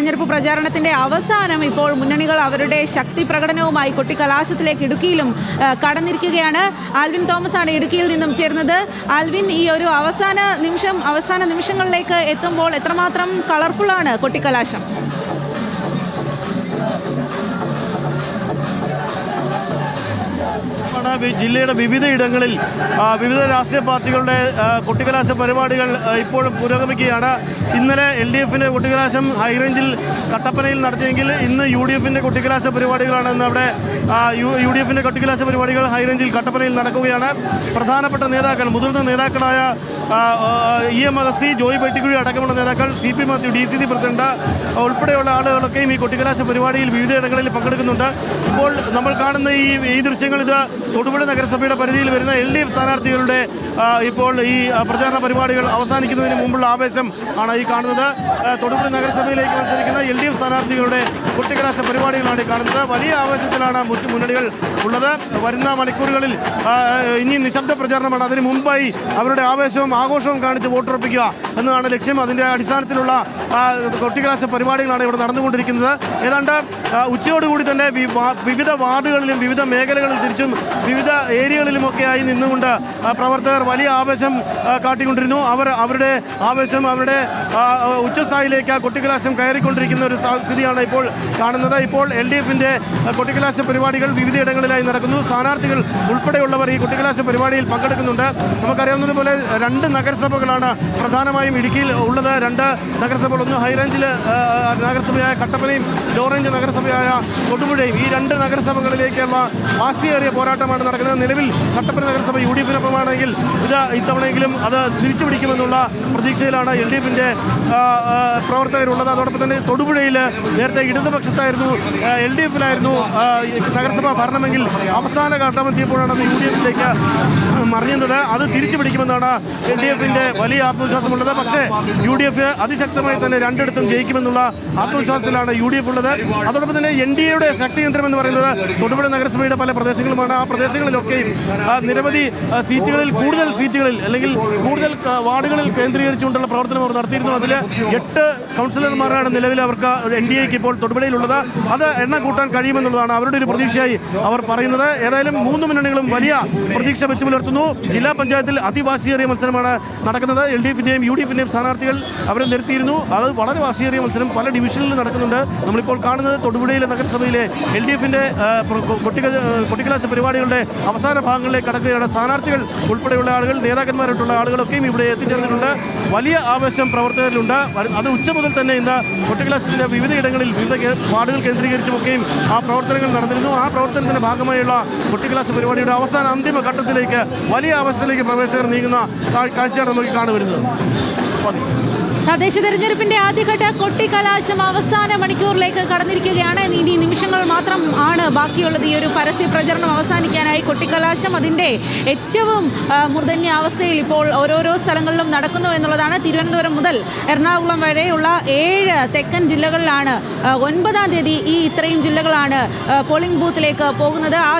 തെരഞ്ഞെടുപ്പ് പ്രചാരണത്തിന്റെ അവസാനം ഇപ്പോൾ മുന്നണികൾ അവരുടെ ശക്തി പ്രകടനവുമായി കൊട്ടിക്കലാശത്തിലേക്ക് ഇടുക്കിയിലും കടന്നിരിക്കുകയാണ്. ആൽവിൻ തോമസ് ആണ് ഇടുക്കിയിൽ നിന്നും ചേർന്നത്. ആൽവിൻ, ഈ ഒരു അവസാന നിമിഷങ്ങളിലേക്ക് എത്തുമ്പോൾ എത്രമാത്രം കളർഫുള്ളാണ് കൊട്ടിക്കലാശം? ജില്ലയുടെ വിവിധയിടങ്ങളിൽ വിവിധ രാഷ്ട്രീയ പാർട്ടികളുടെ കൊട്ടിക്കലാശ പരിപാടികൾ ഇപ്പോഴും പുരോഗമിക്കുകയാണ്. ഇന്നലെ LDFിൻ്റെ കൊട്ടിക്കലാശം ഹൈറേഞ്ചിൽ കട്ടപ്പനയിൽ നടത്തിയെങ്കിൽ ഇന്ന് UDFിൻ്റെ കൊട്ടിക്കലാശ പരിപാടികളാണ്. ഇന്ന് അവിടെ UDFിൻ്റെ കൊട്ടിക്കലാശ പരിപാടികൾ ഹൈറേഞ്ചിൽ കട്ടപ്പനയിൽ നടക്കുകയാണ്. പ്രധാനപ്പെട്ട നേതാക്കൾ, മുതിർന്ന നേതാക്കളായ EM അഗസ്തി, ജോയ് പെട്ടിക്കുഴി അടക്കമുള്ള നേതാക്കൾ, CP മാത്യു DCC പ്രസിഡന്റ് ഉൾപ്പെടെയുള്ള ആളുകളൊക്കെയും ഈ കൊട്ടിക്കലാശ പരിപാടിയിൽ വിവിധയിടങ്ങളിൽ പങ്കെടുക്കുന്നുണ്ട്. ഇപ്പോൾ നമ്മൾ കാണുന്ന ഈ ദൃശ്യങ്ങൾ ഇത് തൊടുപുഴ നഗരസഭയുടെ പരിധിയിൽ വരുന്ന LDF സ്ഥാനാർത്ഥികളുടെ ഇപ്പോൾ ഈ പ്രചാരണ പരിപാടികൾ അവസാനിക്കുന്നതിന് മുമ്പുള്ള ആവേശം ആണ് ഈ കാണുന്നത്. തൊടുപുഴ നഗരസഭയിലേക്ക് മത്സരിക്കുന്ന LDF സ്ഥാനാർത്ഥികളുടെ കൊട്ടിക്കലാശ പരിപാടികളാണ് ഈ കാണുന്നത്. വലിയ ആവേശത്തിലാണ് മുന്നണികൾ ഉള്ളത്. വരുന്ന മണിക്കൂറുകളിൽ ഇനി നിശബ്ദ പ്രചാരണമാണ്. അതിന് മുമ്പായി അവരുടെ ആവേശവും ആഘോഷവും കാണിച്ച് വോട്ടുറപ്പിക്കുക എന്നതാണ് ലക്ഷ്യം. അതിൻ്റെ അടിസ്ഥാനത്തിലുള്ള കൊട്ടിക്കലാശ പരിപാടികളാണ് ഇവിടെ നടന്നുകൊണ്ടിരിക്കുന്നത്. ഏതാണ്ട് ഉച്ചയോടുകൂടി തന്നെ വിവിധ വാർഡുകളിലും വിവിധ മേഖലകളിൽ തിരിച്ചും വിവിധ ഏരിയകളിലുമൊക്കെയായി നിന്നുകൊണ്ട് പ്രവർത്തകർ വലിയ ആവേശം കാട്ടിക്കൊണ്ടിരുന്നു. അവരുടെ ആവേശം അവരുടെ ഉച്ചസ്ഥായിലേക്ക് കൊട്ടിക്കലാശം കയറിക്കൊണ്ടിരിക്കുന്ന ഒരു സ്ഥിതിയാണ് ഇപ്പോൾ കാണുന്നത്. ഇപ്പോൾ LDFിൻ്റെ കൊട്ടിക്കലാശ പരിപാടികൾ വിവിധയിടങ്ങളിലായി നടക്കുന്നു. സ്ഥാനാർത്ഥികൾ ഉൾപ്പെടെയുള്ളവർ ഈ കൊട്ടിക്കലാശ പരിപാടിയിൽ പങ്കെടുക്കുന്നുണ്ട്. നമുക്കറിയാവുന്നതുപോലെ 2 നഗരസഭകളാണ് പ്രധാനമായും ഇടുക്കിയിൽ ഉള്ളത്. 2 നഗരസഭകൾ, ഒന്ന് ഹൈറേഞ്ചിൽ നഗരസഭയായ കട്ടപ്പനയും ലോ റേഞ്ച് നഗരസഭയായ തൊടുപുഴയും. ഈ 2 നഗരസഭകളിലേക്കുള്ള വാശിയേറിയ പോരാട്ടമാണ് നടക്കുന്നത്. നിലവിൽ കട്ടപ്പന നഗരസഭ UDFിനൊപ്പമാണെങ്കിൽ ഇത്തവണയെങ്കിലും അത് തിരിച്ചു പിടിക്കുമെന്നുള്ള പ്രതീക്ഷയിലാണ് LDFിൻ്റെ പ്രവർത്തകരുള്ളത്. അതോടൊപ്പം തന്നെ തൊടുപുഴയിൽ നേരത്തെ ഇടതുപക്ഷത്തായിരുന്നു, LDFിലായിരുന്നു നഗരസഭാ ഭരണമെങ്കിൽ അവസാന ഘട്ടമെത്തിയപ്പോഴാണ് അത് UDFിലേക്ക് മറിഞ്ഞത്. അത് തിരിച്ചു പിടിക്കുമെന്നാണ് LDFിൻ്റെ വലിയ ആത്മവിശ്വാസമുള്ളത്. പക്ഷേ UDF അതിശക്തമായി തന്നെ 2ഇടത്തും ജയിക്കുമെന്നുള്ള ആത്മവിശ്വാസത്തിലാണ് UDF ഉള്ളത്. അതോടൊപ്പം തന്നെ NDAയുടെ ശക്തി കേന്ദ്രം എന്ന് പറയുന്നത് തൊടുപുഴ നഗരസഭയുടെ പല പ്രദേശങ്ങളുമാണ്. ആ പ്രദേശങ്ങളിലൊക്കെയും നിരവധി സീറ്റുകളിൽ, കൂടുതൽ സീറ്റുകളിൽ അല്ലെങ്കിൽ കൂടുതൽ വാർഡുകളിൽ കേന്ദ്രീകരിച്ചുകൊണ്ടുള്ള പ്രവർത്തനം അവർ നടത്തിയിരുന്നു. അതിൽ 8 കൗൺസിലർമാരാണ് നിലവിൽ അവർക്ക് NDAക്ക് ഇപ്പോൾ തൊടുപുഴയിലുള്ളത്. അത് എണ്ണം കൂട്ടാൻ കഴിയുമെന്നുള്ളതാണ് അവരുടെ ഒരു പ്രതീക്ഷയായി അവർ പറയുന്നത്. ഏതായാലും 3 മുന്നണികളും വലിയ പ്രതീക്ഷ വെച്ച് പുലർത്തുന്നു. ജില്ലാ പഞ്ചായത്തിൽ അതിവാശിയേറിയ മത്സരമാണ് നടക്കുന്നത്. LDFിൻ്റെയും UDFിൻ്റെയും സ്ഥാനാർത്ഥികൾ അവരെ നിർത്തിയിരുന്നു. അത് വളരെ വാശിയേറിയ മത്സരം പല ഡിവിഷനിലും നടക്കുന്നുണ്ട്. നമ്മളിപ്പോൾ കാണുന്നത് തൊടുപുഴയിലെ നഗരസഭയിലെ LDFിൻ്റെ കൊട്ടിക്കലാശ പരിപാടികളുടെ അവസാന ഭാഗങ്ങളിലേക്ക് കടക്കുകയാണ്. സ്ഥാനാർത്ഥികൾ ഉൾപ്പെടെയുള്ള ആളുകൾ, നേതാക്കന്മാരായിട്ടുള്ള ആളുകളൊക്കെയും ഇവിടെ എത്തിച്ചേർന്നിട്ടുണ്ട്. വലിയ ആവേശം പ്രവർത്തകരിലുണ്ട്. അത് ഉച്ച മുതൽ തന്നെ ഇന്ന് കൊട്ടിക്കലാശത്തിൻ്റെ വിവിധയിടങ്ങളിൽ വിവിധ വാർഡുകൾ കേന്ദ്രീകരിച്ചുമൊക്കെയും ആ പ്രവർത്തനങ്ങൾ നടന്നിരുന്നു. ആ പ്രവർത്തനത്തിൻ്റെ ഭാഗമായുള്ള കൊട്ടിക്കലാശ പരിപാടിയുടെ അവസാന അന്തിമ ഘട്ടത്തിലേക്ക് വലിയ ആവേശത്തിലേക്ക് പ്രവേശകർ നീങ്ങുന്ന കാഴ്ചയാണ് നമുക്ക് കാണുവരുന്നത്. തദ്ദേശ തെരഞ്ഞെടുപ്പിന്റെ ആദ്യഘട്ട കൊട്ടിക്കലാശം അവസാന മണിക്കൂറിലേക്ക് കടന്നിരിക്കുകയാണ്. ഇനി നിമിഷങ്ങൾ മാത്രം ആണ് ബാക്കിയുള്ളത് ഈ ഒരു പരസ്യ പ്രചരണം അവസാനിക്കാനായി. കൊട്ടിക്കലാശം അതിൻ്റെ ഏറ്റവും മൂർധന്യ അവസ്ഥയിൽ ഇപ്പോൾ ഓരോരോ സ്ഥലങ്ങളിലും നടക്കുന്നു എന്നുള്ളതാണ്. തിരുവനന്തപുരം മുതൽ എറണാകുളം വരെയുള്ള 7 തെക്കൻ ജില്ലകളിലാണ് 9-ാം തീയതി ഈ ഇത്രയും ജില്ലകളാണ് പോളിംഗ് ബൂത്തിലേക്ക് പോകുന്നത്.